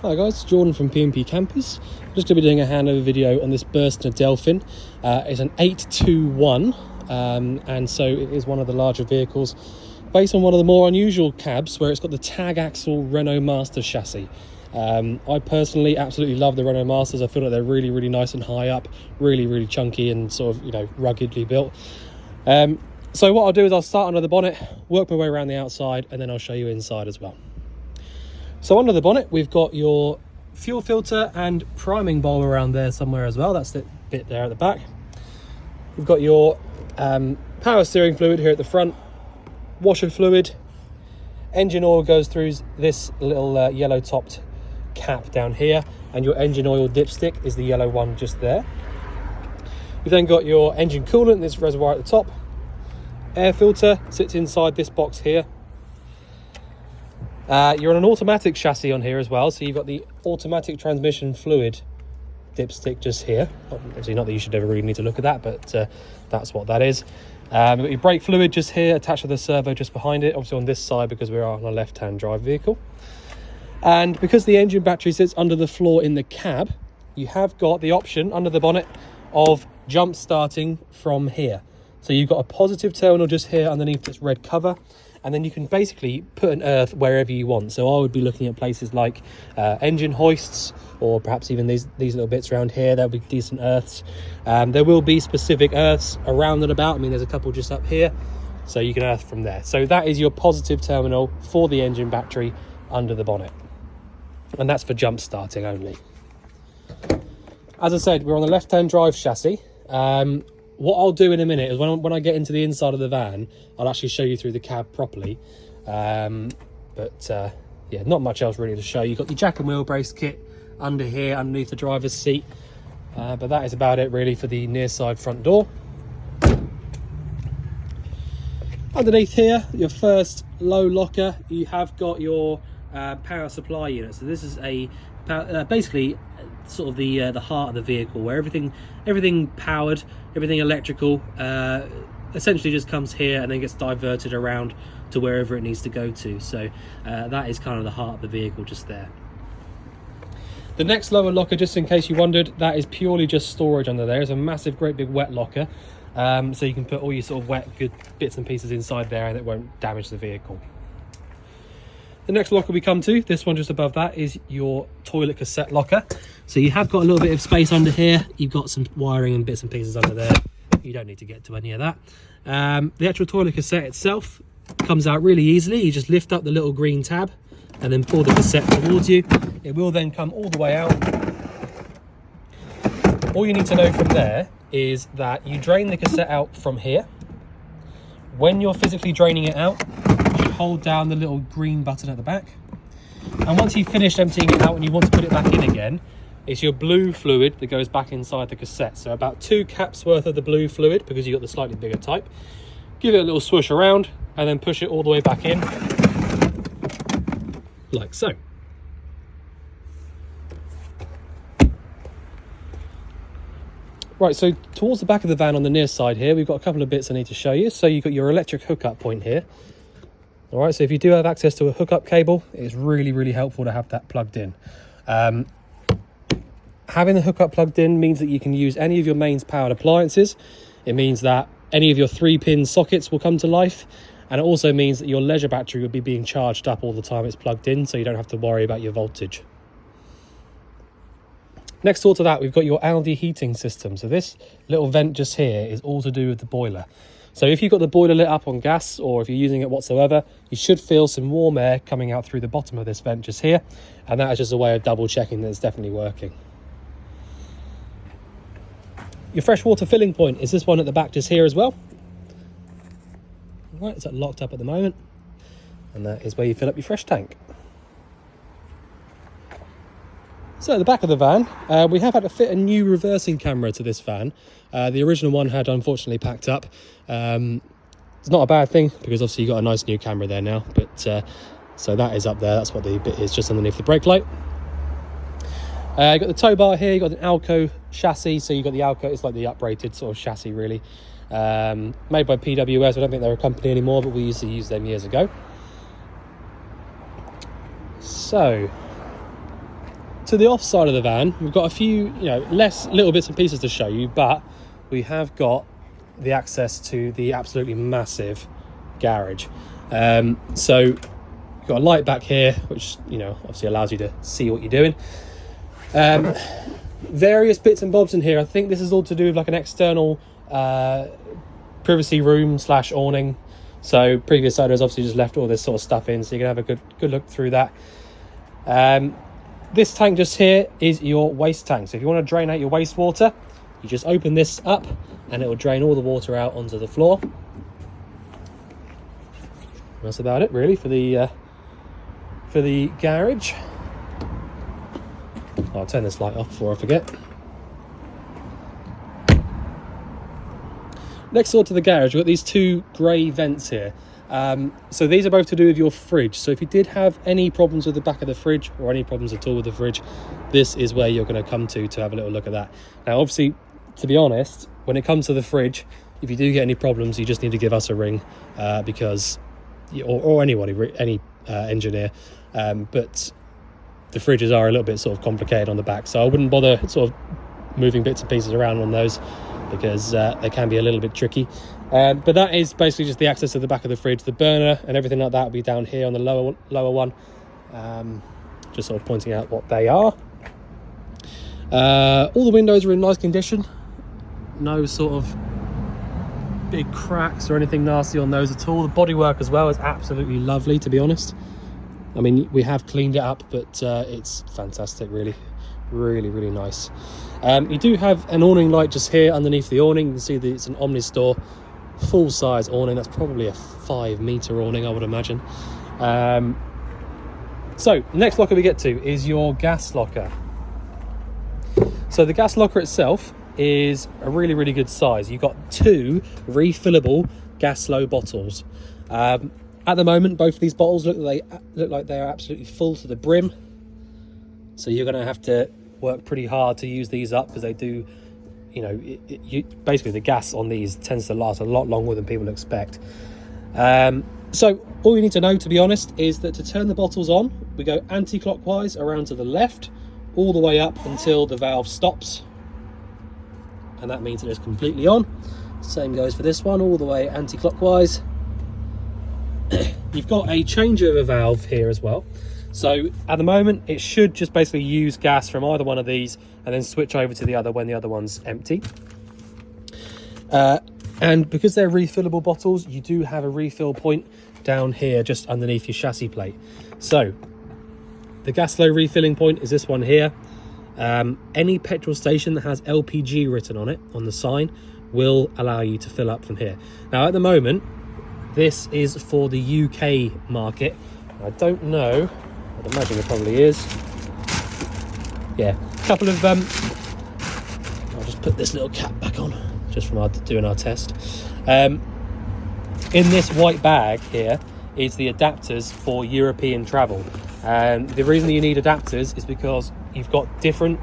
Hi guys, Jordan from P&P Campers. I'm just going to be doing a handover video on this Burstner Delphin. It's an 821 and so it is one of the larger vehicles based on one of the more unusual cabs where it's got the tag axle Renault Master chassis. I personally absolutely love the Renault Masters. I feel like they're really nice and high up, really chunky and sort of, you know, ruggedly built. So what I'll do is I'll start under the bonnet, work my way around the outside, and then I'll show you inside as well. So under the bonnet, we've got your fuel filter and priming bulb around there somewhere as well. That's the bit there at the back. We've got your power steering fluid here at the front, washer fluid, engine oil goes through this little yellow topped cap down here, and your engine oil dipstick is the yellow one just there. You've then got your engine coolant, this reservoir at the top. Air filter sits inside this box here. You're on an automatic chassis on here as well, so you've got the automatic transmission fluid dipstick just here. Obviously not that you should ever really need to look at that, but that's what that is. You've got your brake fluid just here attached to the servo just behind it, obviously on this side because we are on a left-hand drive vehicle. And because the engine battery sits under the floor in the cab, you have got the option under the bonnet of jump starting from here. So you've got a positive terminal just here underneath this red cover, and then you can basically put an earth wherever you want. So I would be looking at places like engine hoists, or perhaps even these little bits around here. There'll be decent earths. There will be specific earths around and about. I mean, there's a couple just up here, so you can earth from there. So that is your positive terminal for the engine battery under the bonnet, and that's for jump starting only. As I said, we're on the left-hand drive chassis. What I'll do in a minute is when I get into the inside of the van, I'll actually show you through the cab properly. Yeah, not much else really to show. You've got your jack and wheel brace kit under here, underneath the driver's seat. But that is about it really for the near side front door. Underneath here, your first low locker, you have got your power supply unit. So this is a basically sort of the heart of the vehicle, where everything powered, everything electrical essentially just comes here and then gets diverted around to wherever it needs to go to. So that is kind of the heart of the vehicle just there. The next lower locker, just in case you wondered, that is purely just storage under there. It's a massive great big wet locker, so you can put all your sort of wet good bits and pieces inside there and it won't damage the vehicle. The next locker we come to, this one just above that, is your toilet cassette locker. So you have got a little bit of space under here. You've got some wiring and bits and pieces under there. You don't need to get to any of that. The actual toilet cassette itself comes out really easily. You just lift up the little green tab and then pull the cassette towards you. It will then come all the way out. All you need to know from there is that you drain the cassette out from here. When you're physically draining it out, hold down the little green button at the back, and once you've finished emptying it out and you want to put it back in again, it's your blue fluid that goes back inside the cassette. So about 2 caps worth of the blue fluid, because you've got the slightly bigger type. Give it a little swoosh around and then push it all the way back in, like so. Right, so towards the back of the van on the near side here, we've got a couple of bits I need to show you. So you've got your electric hookup point here. All right, so if you do have access to a hookup cable, it's really helpful to have that plugged in. Having the hookup plugged in means that you can use any of your mains powered appliances. It means that any of your 3-pin sockets will come to life, and it also means that your leisure battery will be being charged up all the time it's plugged in, so you don't have to worry about your voltage. Next door to that, we've got your Aldi heating system. So this little vent just here is all to do with the boiler. So if you've got the boiler lit up on gas, or if you're using it whatsoever, you should feel some warm air coming out through the bottom of this vent just here, and that is just a way of double checking that it's definitely working. Your freshwater filling point is this one at the back just here as well. Right, it's locked up at the moment, and that is where you fill up your fresh tank. So at the back of the van, we have had to fit a new reversing camera to this van. The original one had unfortunately packed up. It's not a bad thing, because obviously you've got a nice new camera there now, but so that is up there. That's what the bit is just underneath the brake light. You've got the tow bar here. You've got an Alco chassis, so you've got the Alco, it's like the uprated sort of chassis really. Made by PWS. I don't think they're a company anymore, but we used to use them years ago. So to the off side of the van, we've got a few, less little bits and pieces to show you, but we have got the access to the absolutely massive garage. So you've got a light back here, which obviously allows you to see what you're doing. Various bits and bobs in here. I think this is all to do with like an external privacy room / awning. So previous owners obviously just left all this sort of stuff in, so you can have a good look through that. This tank just here is your waste tank. So if you want to drain out your wastewater, you just open this up and it will drain all the water out onto the floor. That's about it really for the garage. I'll turn this light off before I forget. Next door to the garage, we've got these two grey vents here. So these are both to do with your fridge. So if you did have any problems with the back of the fridge or any problems at all with the fridge, this is where you're going to come to have a little look at that. Now, obviously, to be honest, when it comes to the fridge, if you do get any problems, you just need to give us a ring because, or anybody, any engineer. But the fridges are a little bit sort of complicated on the back, so I wouldn't bother sort of moving bits and pieces around on those because they can be a little bit tricky. But that is basically just the access to the back of the fridge. The burner and everything like that will be down here on the lower one. Just sort of pointing out what they are. All the windows are in nice condition. No sort of big cracks or anything nasty on those at all. The bodywork as well is absolutely lovely, to be honest. I mean, we have cleaned it up, but it's fantastic, really nice. You do have an awning light just here underneath the awning. You can see that it's an Omnistore full size awning. That's probably a 5-meter awning, I would imagine. So next locker we get to is your gas locker. So the gas locker itself is a really good size. You've got 2 refillable gas flow bottles. At the moment, both of these bottles look like they are absolutely full to the brim. So you're going to have to work pretty hard to use these up because they do, basically the gas on these tends to last a lot longer than people expect. So all you need to know, to be honest, is that to turn the bottles on, we go anti-clockwise around to the left, all the way up until the valve stops. And that means that it's completely on. Same goes for this one, all the way anti-clockwise. You've got a changeover valve here as well. So at the moment, it should just basically use gas from either one of these and then switch over to the other when the other one's empty. And because they're refillable bottles, you do have a refill point down here just underneath your chassis plate. So the gas flow refilling point is this one here. Any petrol station that has LPG written on it, on the sign, will allow you to fill up from here. Now at the moment, this is for the UK market. I don't know, I'd imagine it probably is. Yeah, a couple of, I'll just put this little cap back on, just from doing our test. In this white bag here is the adapters for European travel. And the reason you need adapters is because you've got different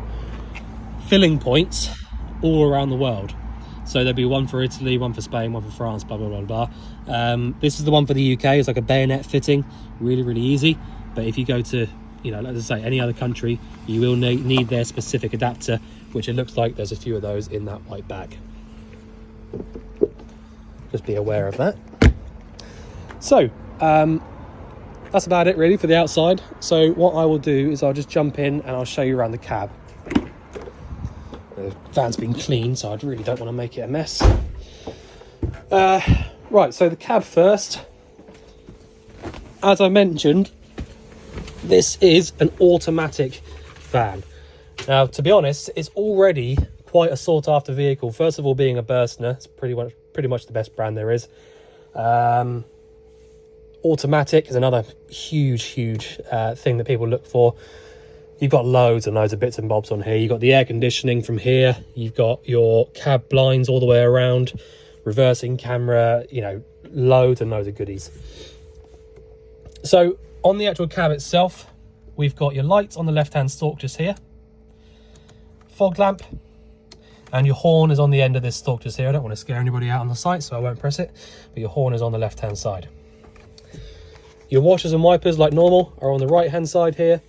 filling points all around the world. So there'll be one for Italy, one for Spain, one for France, blah, blah, blah, blah. This is the one for the UK. It's like a bayonet fitting, really easy. But if you go to, let's say any other country, you will need their specific adapter, which it looks like there's a few of those in that white bag. Just be aware of that. So, that's about it really for the outside. So what I will do is I'll just jump in and I'll show you around the cab. The van's been cleaned, so I really don't want to make it a mess. Right, so the cab first. As I mentioned, this is an automatic van. Now, to be honest, it's already quite a sought-after vehicle. First of all, being a Burstner, it's pretty much the best brand there is. Automatic is another huge thing that people look for. You've got loads and loads of bits and bobs on here. You've got the air conditioning from here. You've got your cab blinds all the way around, reversing camera, loads and loads of goodies. So on the actual cab itself, we've got your lights on the left-hand stalk just here, fog lamp, and your horn is on the end of this stalk just here. I don't want to scare anybody out on the site, so I won't press it, but your horn is on the left-hand side. Your washers and wipers, like normal, are on the right-hand side here.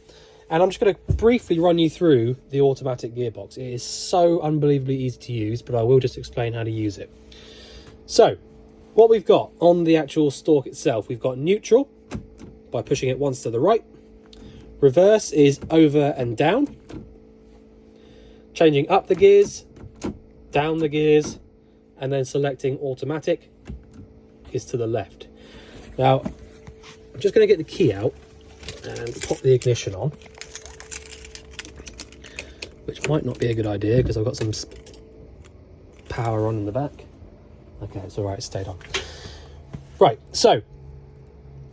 And I'm just going to briefly run you through the automatic gearbox. It is so unbelievably easy to use, but I will just explain how to use it. So what we've got on the actual stalk itself, we've got neutral by pushing it once to the right. Reverse is over and down. Changing up the gears, down the gears, and then selecting automatic is to the left. Now, I'm just going to get the key out and pop the ignition on, which might not be a good idea because I've got some power on in the back. Okay, it's all right, it stayed on. Right, so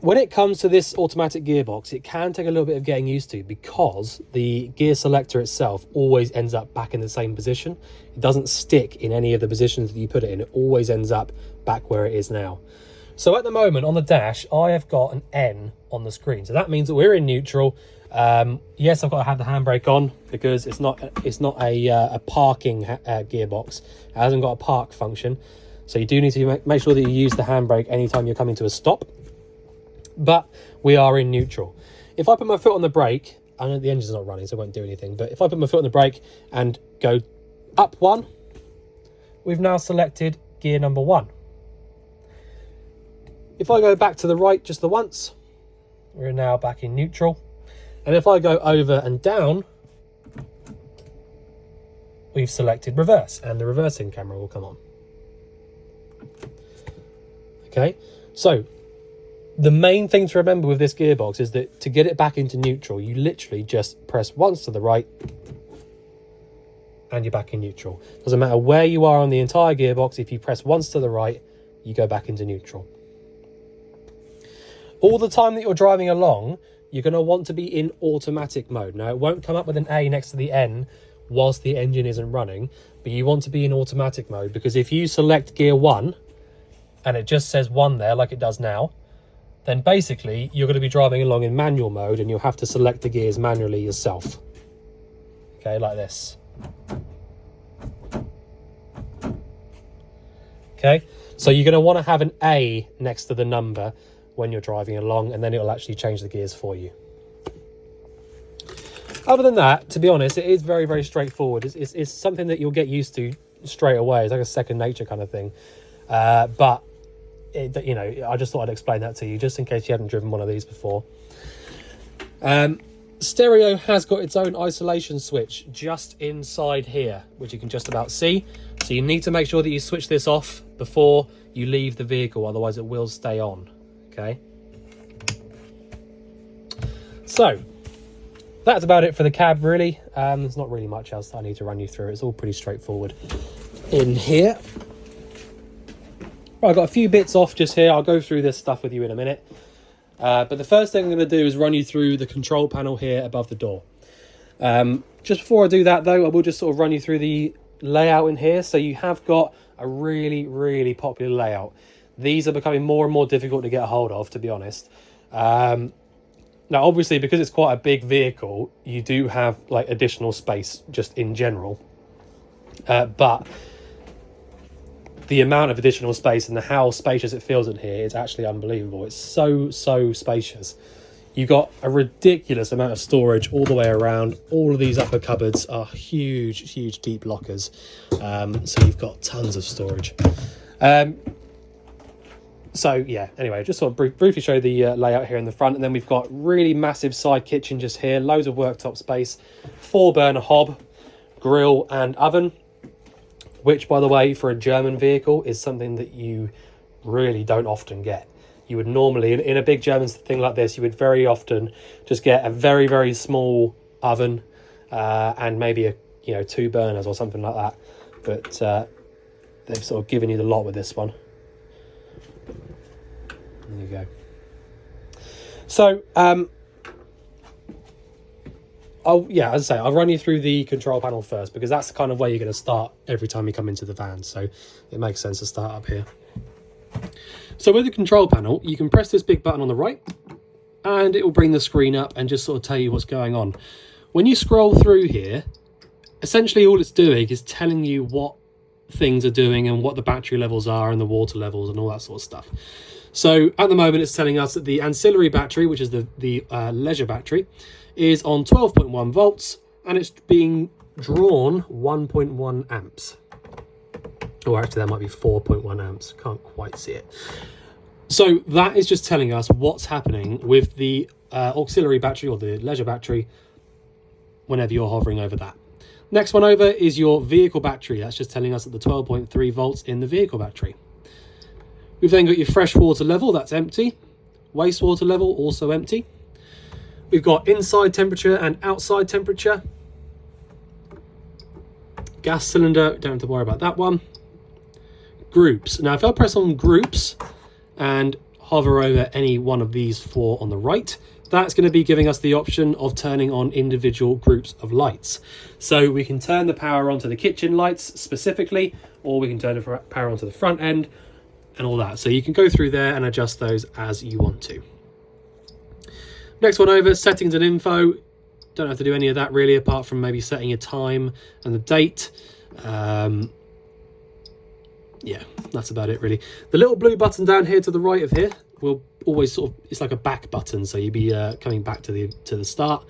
when it comes to this automatic gearbox, it can take a little bit of getting used to because the gear selector itself always ends up back in the same position. It doesn't stick in any of the positions that you put it in. It always ends up back where it is now. So at the moment on the dash, I have got an N on the screen. So that means that we're in neutral. Yes, I've got to have the handbrake on because it's not a parking gearbox. It hasn't got a park function. So you do need to make sure that you use the handbrake anytime you're coming to a stop. But we are in neutral. If I put my foot on the brake, I know the engine's not running, so it won't do anything. But if I put my foot on the brake and go up one, we've now selected gear number 1. If I go back to the right just the once, we're now back in neutral. And if I go over and down, we've selected reverse, and the reversing camera will come on. Okay, so the main thing to remember with this gearbox is that to get it back into neutral, you literally just press once to the right and you're back in neutral. Doesn't matter where you are on the entire gearbox, if you press once to the right, you go back into neutral. All the time that you're driving along, you're going to want to be in automatic mode. Now, it won't come up with an A next to the N whilst the engine isn't running, but you want to be in automatic mode because if you select gear 1 and it just says 1 there like it does now, then basically you're going to be driving along in manual mode and you'll have to select the gears manually yourself. Okay, like this. Okay, so you're going to want to have an A next to the number when you're driving along, and then it'll actually change the gears for you. Other than that, to be honest, it is very, very straightforward. It's something that you'll get used to straight away. It's like a second nature kind of thing. But you know, I just thought I'd explain that to you just in case you haven't driven one of these before. Stereo has got its own isolation switch just inside here, which you can just about see. So you need to make sure that you switch this off before you leave the vehicle, otherwise it will stay on. Okay. So that's about it for the cab, really. There's not really much else that I need to run you through. It's all pretty straightforward in here. Right, I've got a few bits off just here. I'll go through this stuff with you in a minute. But the first thing I'm going to do is run you through the control panel here above the door. Just before I do that, though, I will just sort of run you through the layout in here. So you have got a really, really popular layout. These are becoming more and more difficult to get a hold of, to be honest. Now, obviously, because it's quite a big vehicle, you do have like additional space just in general. But the amount of additional space and how spacious it feels in here is actually unbelievable. It's so spacious. You've got a ridiculous amount of storage all the way around. All of these upper cupboards are huge deep lockers. So you've got tons of storage. So yeah, anyway, just sort of briefly show the layout here in the front, and then we've got really massive side kitchen just here, loads of worktop space, 4-burner hob, grill and oven, which, by the way, for a German vehicle is something that you really don't often get. You would normally, in a big German thing like this, you would very often just get a very small oven and maybe 2 burners or something like that. But they've sort of given you the lot with this one. There you go. So, as I say, I'll run you through the control panel first because that's the kind of way you're going to start every time you come into the van. So it makes sense to start up here. So with the control panel, you can press this big button on the right and it will bring the screen up and just sort of tell you what's going on. When you scroll through here, essentially all it's doing is telling you what things are doing and what the battery levels are and the water levels and all that sort of stuff. So at the moment it's telling us that the ancillary battery, which is the leisure battery, is on 12.1 volts and it's being drawn 1.1 amps. Or actually that might be 4.1 amps, can't quite see it. So that is just telling us what's happening with the auxiliary battery or the leisure battery whenever you're hovering over that. Next one over is your vehicle battery. That's just telling us that the 12.3 volts in the vehicle battery. We've then got your fresh water level, that's empty. Wastewater level, also empty. We've got inside temperature and outside temperature. Gas cylinder, don't have to worry about that one. Groups. Now if I press on groups and hover over any one of these four on the right, that's going to be giving us the option of turning on individual groups of lights. So we can turn the power onto the kitchen lights specifically, or we can turn the power onto the front end and all that. So you can go through there and adjust those as you want to. Next one over, settings and info. Don't have to do any of that really, apart from maybe setting your time and the date. Yeah, that's about it really. The little blue button down here to the right of here will always sort of, it's like a back button, so you'll be coming back to the start.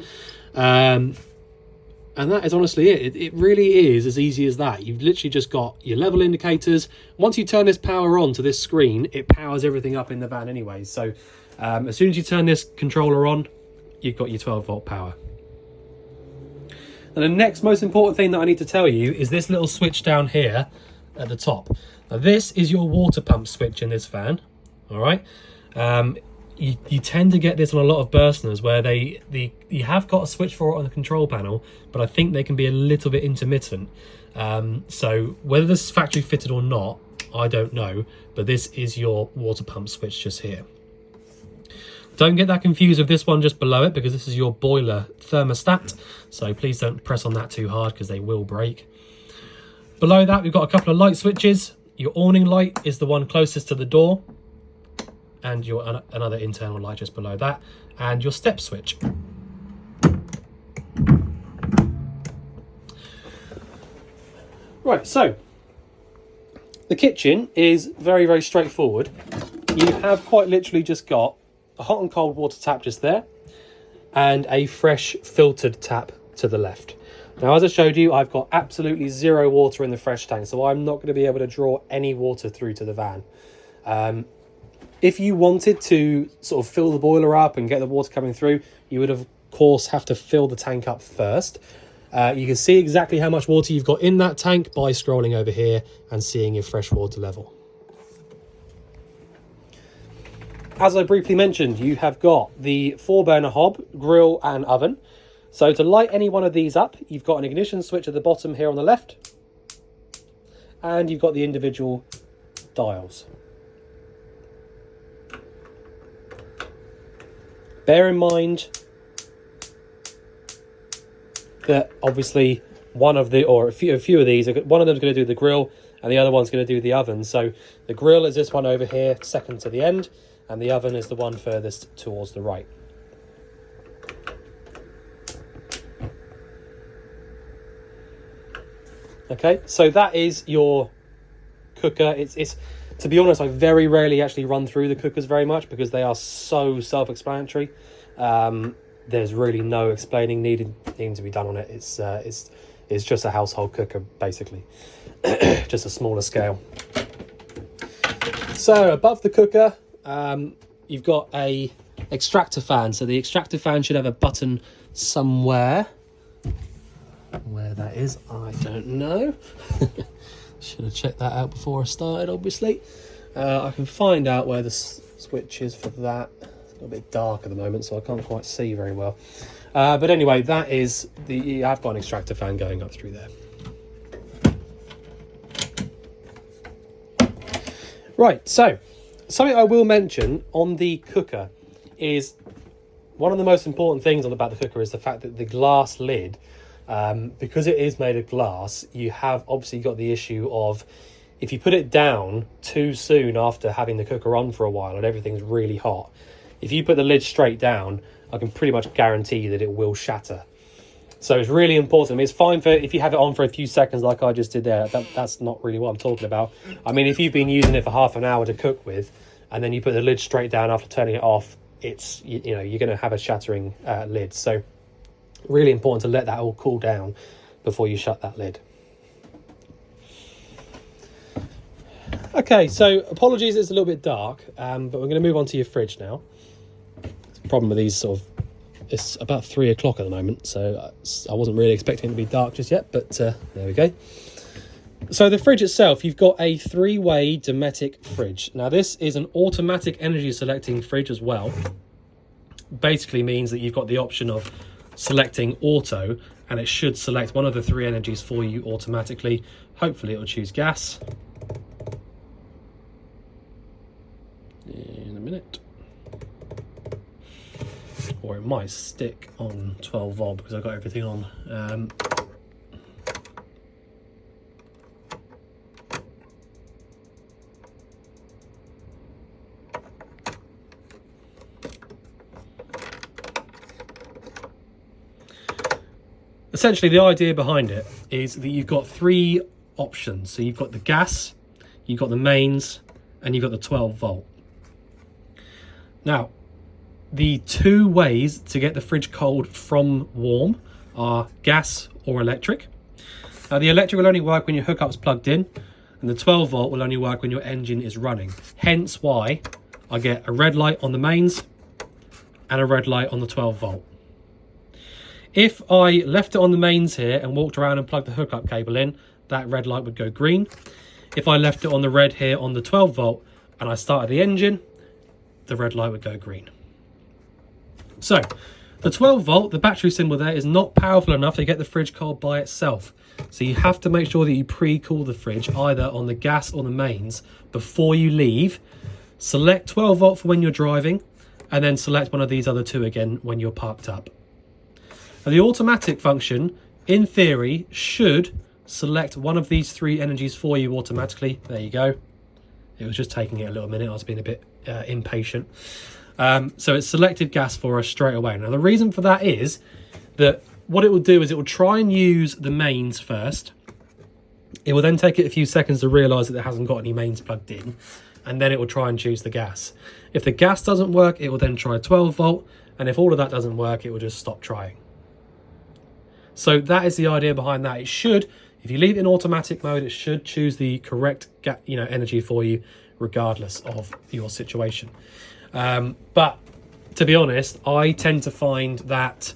And that is honestly it. It really is as easy as that. You've literally just got your level indicators. Once you turn this power on to this screen, it powers everything up in the van anyway. So as soon as you turn this controller on, you've got your 12-volt power. And the next most important thing that I need to tell you is this little switch down here at the top. Now this is your water pump switch in this van. All right. You tend to get this on a lot of Burstners where you have got a switch for it on the control panel, but I think they can be a little bit intermittent. So whether this is factory fitted or not, I don't know, but this is your water pump switch just here. Don't get that confused with this one just below it, because this is your boiler thermostat. So please don't press on that too hard because they will break. Below that, we've got a couple of light switches. Your awning light is the one closest to the door, and your another internal light just below that, and your step switch. Right, so the kitchen is very, very straightforward. You have quite literally just got a hot and cold water tap just there, and a fresh filtered tap to the left. Now, as I showed you, I've got absolutely zero water in the fresh tank, so I'm not going to be able to draw any water through to the van. If you wanted to sort of fill the boiler up and get the water coming through, you would of course have to fill the tank up first. You can see exactly how much water you've got in that tank by scrolling over here and seeing your fresh water level. As I briefly mentioned, you have got the 4-burner hob, grill and oven. So to light any one of these up, you've got an ignition switch at the bottom here on the left, and you've got the individual dials. Bear in mind that obviously one of the, or a few of these, one of them is going to do the grill and the other one's going to do the oven. So the grill is this one over here, second to the end, and the oven is the one furthest towards the right. Okay, so that is your cooker. It's to be honest, I very rarely actually run through the cookers very much because they are so self-explanatory. There's really no explaining needing to be done on it. It's just a household cooker basically, just a smaller scale. So above the cooker, you've got a extractor fan. So the extractor fan should have a button somewhere. Where that is, I don't know. Should have checked that out before I started, obviously. I can find out where the switch is for that. It's a bit dark at the moment, so I can't quite see very well. But anyway, that is I've got an extractor fan going up through there. Right, so something I will mention on the cooker is one of the most important things about the cooker is the fact that the glass lid, because it is made of glass, you have obviously got the issue of if you put it down too soon after having the cooker on for a while and everything's really hot, if you put the lid straight down, I can pretty much guarantee that it will shatter. So it's really important. I mean, it's fine for if you have it on for a few seconds like I just did there. That's not really what I'm talking about. I mean, if you've been using it for half an hour to cook with and then you put the lid straight down after turning it off, it's you're going to have a shattering lid. So Really important to let that all cool down before you shut that lid. Okay, so apologies, it's a little bit dark, but we're going to move on to your fridge now. The problem with these it's about 3 o'clock at the moment, so I wasn't really expecting it to be dark just yet, but there we go. So the fridge itself, you've got a 3-way Dometic fridge. Now this is an automatic energy selecting fridge as well. Basically means that you've got the option of selecting auto, and it should select one of the 3 energies for you automatically. Hopefully it will choose gas. In a minute. Or it might stick on 12 volt because I've got everything on. Essentially, the idea behind it is that you've got 3 options. So you've got the gas, you've got the mains, and you've got the 12 volt. Now, the 2 ways to get the fridge cold from warm are gas or electric. Now, the electric will only work when your hookup's plugged in, and the 12 volt will only work when your engine is running. Hence why I get a red light on the mains and a red light on the 12 volt. If I left it on the mains here and walked around and plugged the hookup cable in, that red light would go green. If I left it on the red here on the 12 volt and I started the engine, the red light would go green. So the 12 volt, the battery symbol there, is not powerful enough to get the fridge cold by itself. So you have to make sure that you pre-cool the fridge either on the gas or the mains before you leave. Select 12 volt for when you're driving, and then select one of these other 2 again when you're parked up. Now, the automatic function, in theory, should select one of these 3 energies for you automatically. There you go. It was just taking it a little minute. I was being a bit impatient. So it selected gas for us straight away. Now, the reason for that is that what it will do is it will try and use the mains first. It will then take it a few seconds to realise that it hasn't got any mains plugged in, and then it will try and choose the gas. If the gas doesn't work, it will then try 12 volt, and if all of that doesn't work, it will just stop trying. So that is the idea behind that. It should, if you leave it in automatic mode, it should choose the correct energy for you, regardless of your situation. But to be honest, I tend to find that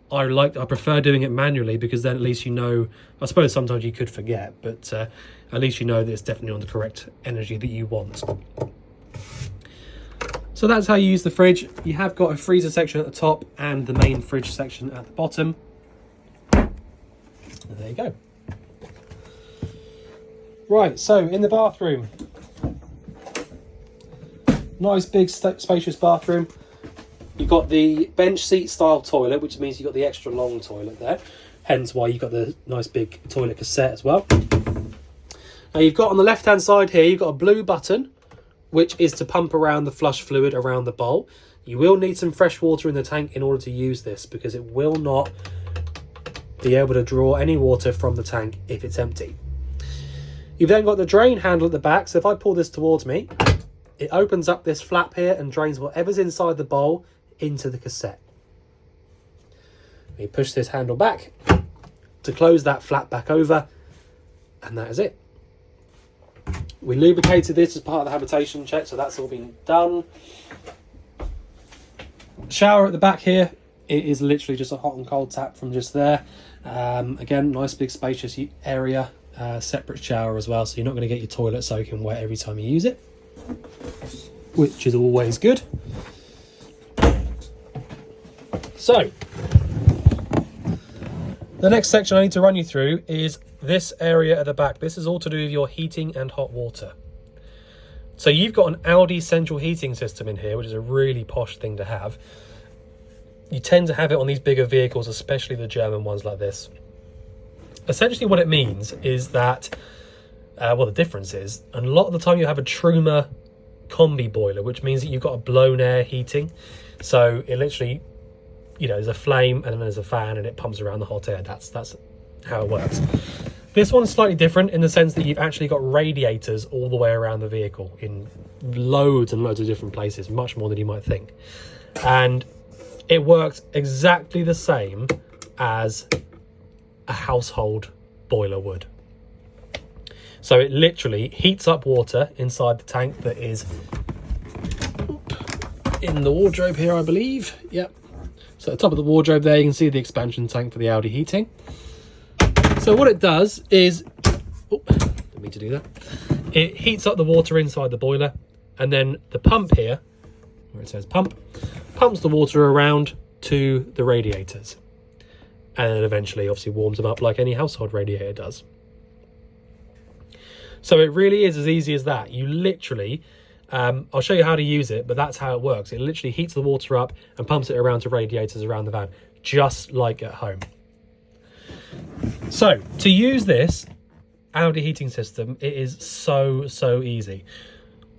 I prefer doing it manually, because then at least you know. I suppose sometimes you could forget, but at least you know that it's definitely on the correct energy that you want. So that's how you use the fridge. You have got a freezer section at the top and the main fridge section at the bottom. And there you go. Right, so in the bathroom, nice big spacious bathroom. You've got the bench seat style toilet, which means you've got the extra long toilet there, hence why you've got the nice big toilet cassette as well. Now you've got on the left hand side here, you've got a blue button, which is to pump around the flush fluid around the bowl. You will need some fresh water in the tank in order to use this, because it will not be able to draw any water from the tank if it's empty. You've then got the drain handle at the back, so if I pull this towards me, it opens up this flap here and drains whatever's inside the bowl into the cassette. You push this handle back to close that flap back over, and that is it. We lubricated this as part of the habitation check, so that's all been done. Shower at the back here, it is literally just a hot and cold tap from just there. Again, nice big spacious area, separate shower as well, so you're not going to get your toilet soaking wet every time you use it, which is always good. So the next section I need to run you through is this area at the back. This is all to do with your heating and hot water. So you've got an Audi central heating system in here, which is a really posh thing to have. You tend to have it on these bigger vehicles, especially the German ones like this. Essentially what it means is that, the difference is, a lot of the time you have a Truma combi boiler, which means that you've got a blown air heating. So it literally, there's a flame and then there's a fan and it pumps around the hot air. That's how it works. This one's slightly different in the sense that you've actually got radiators all the way around the vehicle in loads and loads of different places, much more than you might think. And it works exactly the same as a household boiler would. So it literally heats up water inside the tank that is in the wardrobe here, I believe. Yep. So at the top of the wardrobe there, you can see the expansion tank for the Audi heating. So what it does is, didn't mean to do that. It heats up the water inside the boiler, and then the pump here, where it says pump, pumps the water around to the radiators. And then eventually obviously warms them up like any household radiator does. So it really is as easy as that. You literally, I'll show you how to use it, but that's how it works. It literally heats the water up and pumps it around to radiators around the van, just like at home. So to use this Audi heating system, it is so easy.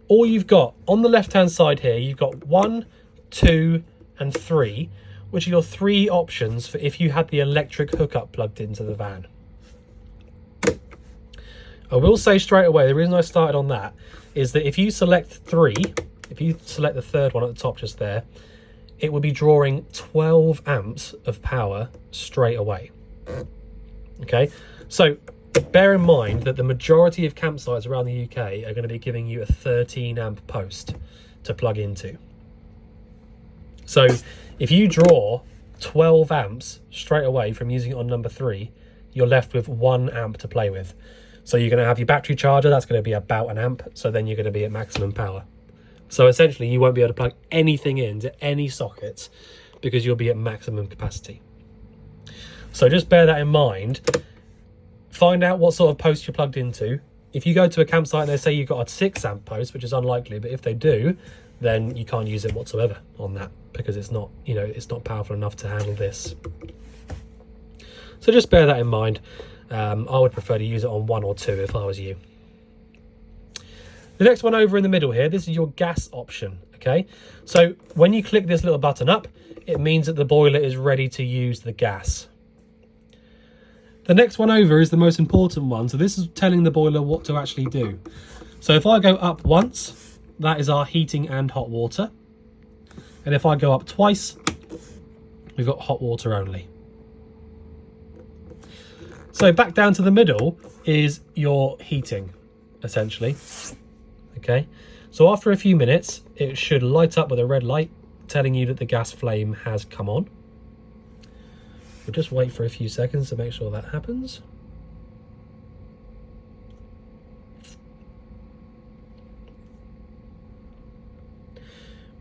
All you've got on the left hand side here, you've got 1, 2 and 3, which are your 3 options for if you had the electric hookup plugged into the van. I will say straight away, the reason I started on that is that if you select 3, if you select the third one at the top just there, it will be drawing 12 amps of power straight away. Okay, so bear in mind that the majority of campsites around the UK are going to be giving you a 13 amp post to plug into. So if you draw 12 amps straight away from using it on number 3, you're left with 1 amp to play with. So you're going to have your battery charger, that's going to be about 1 amp, so then you're going to be at maximum power. So essentially you won't be able to plug anything into any sockets because you'll be at maximum capacity. So just bear that in mind. Find out what sort of post you're plugged into. If you go to a campsite and they say you've got a 6 amp post, which is unlikely, but if they do, then you can't use it whatsoever on that because it's not, you know, it's not powerful enough to handle this. So just bear that in mind. I would prefer to use it on 1 or 2 if I was you. The next one over in the middle here, this is your gas option, okay? So when you click this little button up, it means that the boiler is ready to use the gas. The next one over is the most important one. So this is telling the boiler what to actually do. So if I go up once, that is our heating and hot water. And if I go up twice, we've got hot water only. So back down to the middle is your heating, essentially. Okay, so after a few minutes, it should light up with a red light telling you that the gas flame has come on. We'll just wait for a few seconds to make sure that happens.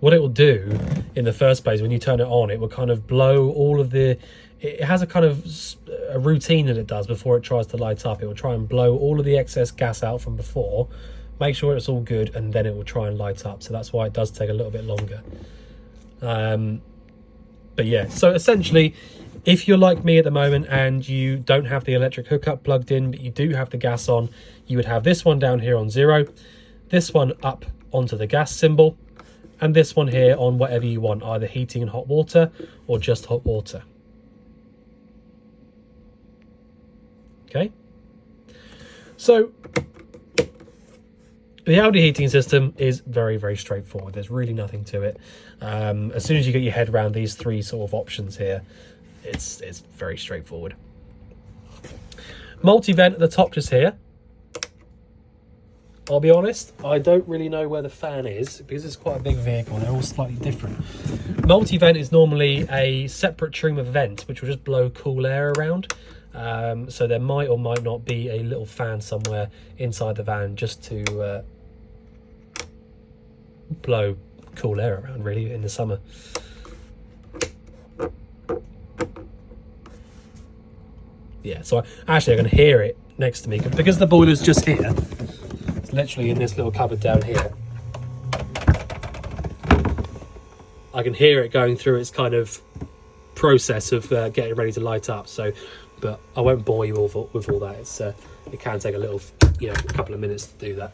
What it will do in the first place, when you turn it on, it will kind of blow all of the... It has a kind of a routine that it does before it tries to light up. It will try and blow all of the excess gas out from before, make sure it's all good, and then it will try and light up. So that's why it does take a little bit longer. But yeah, so essentially, if you're like me at the moment and you don't have the electric hookup plugged in, but you do have the gas on, you would have this one down here on 0, this one up onto the gas symbol, and this one here on whatever you want, either heating and hot water or just hot water. Okay, so the Audi heating system is very straightforward. There's really nothing to it. As soon as you get your head around these 3 sort of options here, it's very straightforward. Multi-vent at the top just here. I'll be honest, I don't really know where the fan is because it's quite a big vehicle. They're all slightly different. Multi-vent is normally a separate trim of vent which will just blow cool air around. So there might or might not be a little fan somewhere inside the van just to blow cool air around, really, in the summer. Yeah, so I can hear it next to me because the boiler's just here. It's literally in this little cupboard down here. I can hear it going through its kind of process of getting ready to light up. So, but I won't bore you all with all that. It's it can take a little, a couple of minutes to do that.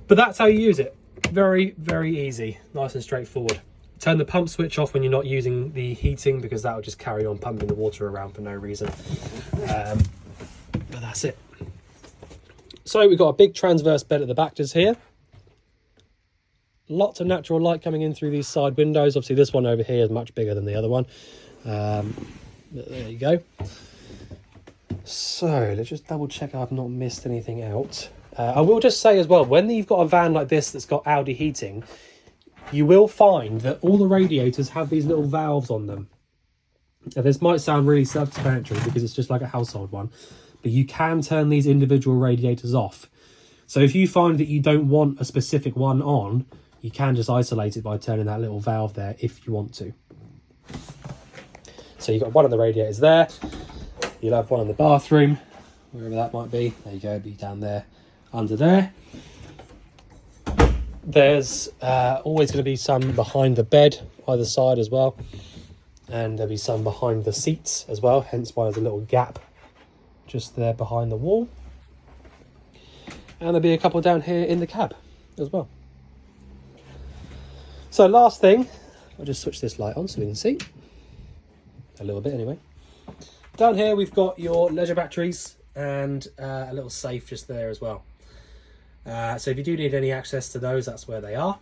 But that's how you use it. Very easy, nice and straightforward. Turn the pump switch off when you're not using the heating because that will just carry on pumping the water around for no reason. But that's it. So we've got a big transverse bed at the back just here. Lots of natural light coming in through these side windows. Obviously this one over here is much bigger than the other one. But there you go. So let's just double check I've not missed anything out. I will just say as well, when you've got a van like this that's got Audi heating, you will find that all the radiators have these little valves on them. Now, this might sound really self-explanatory because it's just like a household one, but you can turn these individual radiators off. So if you find that you don't want a specific one on, you can just isolate it by turning that little valve there if you want to. So you've got one of the radiators there. You'll have one in the bathroom, wherever that might be. There you go, it'll be down there, under there. There's always going to be some behind the bed, either side as well. And there'll be some behind the seats as well, hence why there's a little gap just there behind the wall. And there'll be a couple down here in the cab as well. So last thing, I'll just switch this light on so we can see. A little bit anyway. Down here we've got your leisure batteries and a little safe just there as well. So if you do need any access to those, that's where they are.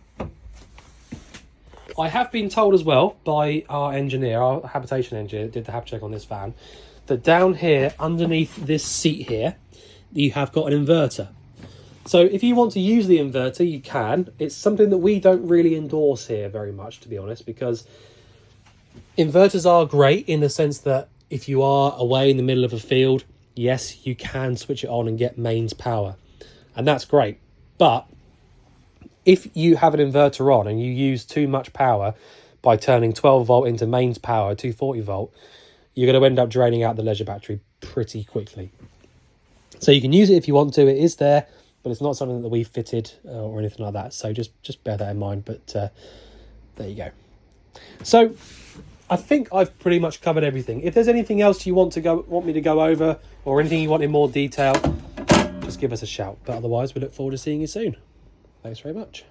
I have been told as well by our engineer, our habitation engineer, did the hab check on this van, that down here underneath this seat here, you have got an inverter. So if you want to use the inverter, you can. It's something that we don't really endorse here very much, to be honest, because inverters are great in the sense that if you are away in the middle of a field, yes, you can switch it on and get mains power. And that's great. But if you have an inverter on and you use too much power by turning 12 volt into mains power, 240 volt, you're going to end up draining out the leisure battery pretty quickly. So you can use it if you want to. It is there, but it's not something that we've fitted or anything like that. So just bear that in mind. But there you go. So I think I've pretty much covered everything. If there's anything else you want me to go over, or anything you want in more detail, just give us a shout. But otherwise, we look forward to seeing you soon. Thanks very much.